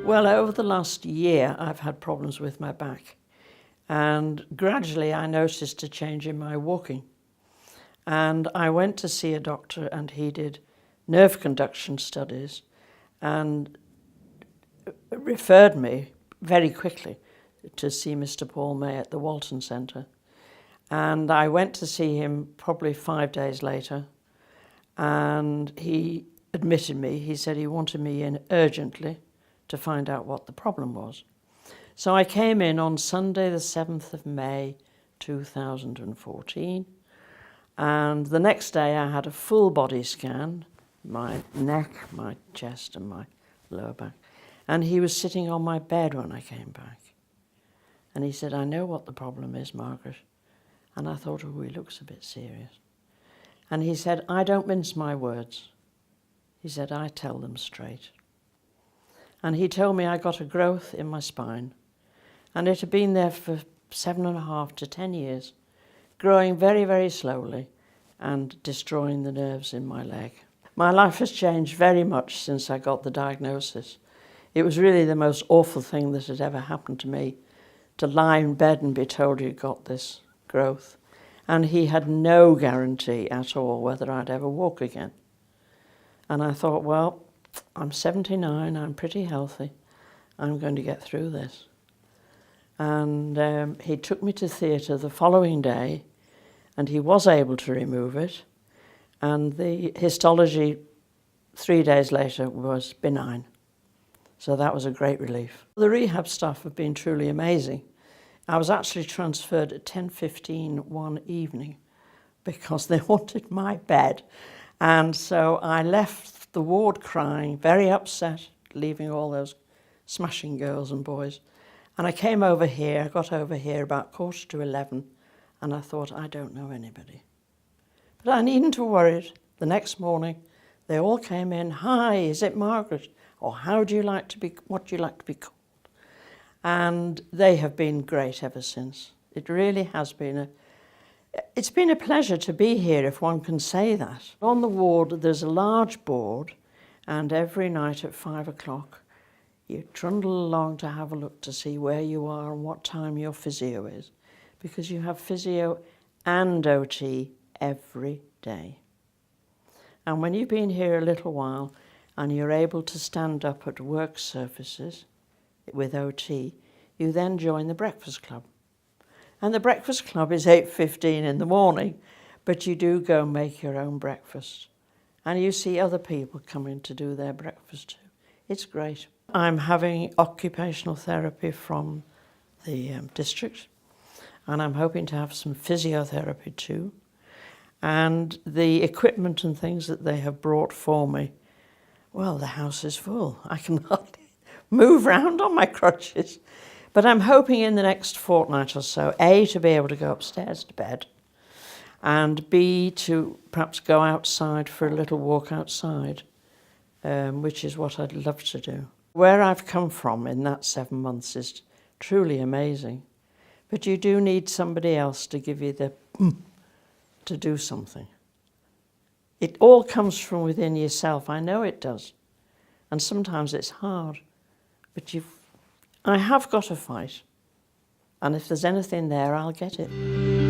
Well, over the last year, I've had problems with my back, and gradually I noticed a change in my walking. And I went to see a doctor, and he did nerve conduction studies and referred me very quickly to see Mr. Paul May at the Walton Centre. And I went to see him probably 5 days later, and he admitted me. He said he wanted me in urgently to find out what the problem was. So I came in on Sunday the 7th of May 2014, and the next day I had a full body scan, my neck, my chest and my lower back, and he was sitting on my bed when I came back. And he said, "I know what the problem is, Margaret." And I thought, oh, he looks a bit serious. And he said, "I don't mince my words." He said, "I tell them straight." And he told me I got a growth in my spine, and it had been there for 7.5 to 10 years, growing very, very slowly and destroying the nerves in my leg. My life has changed very much since I got the diagnosis. It was really the most awful thing that had ever happened to me, to lie in bed and be told you got this growth. And he had no guarantee at all whether I'd ever walk again. And I thought, well, I'm 79, I'm pretty healthy, I'm going to get through this. And he took me to theatre the following day, and he was able to remove it, and the histology 3 days later was benign. So that was a great relief. The rehab staff have been truly amazing. I was actually transferred at 10:15 one evening because they wanted my bed. And so I left the ward crying, very upset, leaving all those smashing girls and boys. And I came over here, I got over here about 11:15, and I thought, I don't know anybody. But I needn't to worry. The next morning, they all came in, "Hi, is it Margaret?" Or "How do you like to be, what do you like to be called?" And they have been great ever since. It really has been it's been a pleasure to be here, if one can say that. On the ward, there's a large board, and every night at 5 o'clock, you trundle along to have a look to see where you are and what time your physio is, because you have physio and OT every day. And when you've been here a little while and you're able to stand up at work surfaces with OT, you then join the breakfast club. And the breakfast club is 8:15 in the morning, but you do go make your own breakfast. And you see other people coming to do their breakfast too. It's great. I'm having occupational therapy from the district, and I'm hoping to have some physiotherapy too. And the equipment and things that they have brought for me, well, the house is full. I can hardly move around on my crutches. But I'm hoping in the next fortnight or so, A, to be able to go upstairs to bed, and B, to perhaps go outside for a little walk outside, which is what I'd love to do. Where I've come from in that 7 months is truly amazing. But you do need somebody else to give you the to do something. It all comes from within yourself. I know it does. And sometimes it's hard. But I have got to fight. And if there's anything there, I'll get it.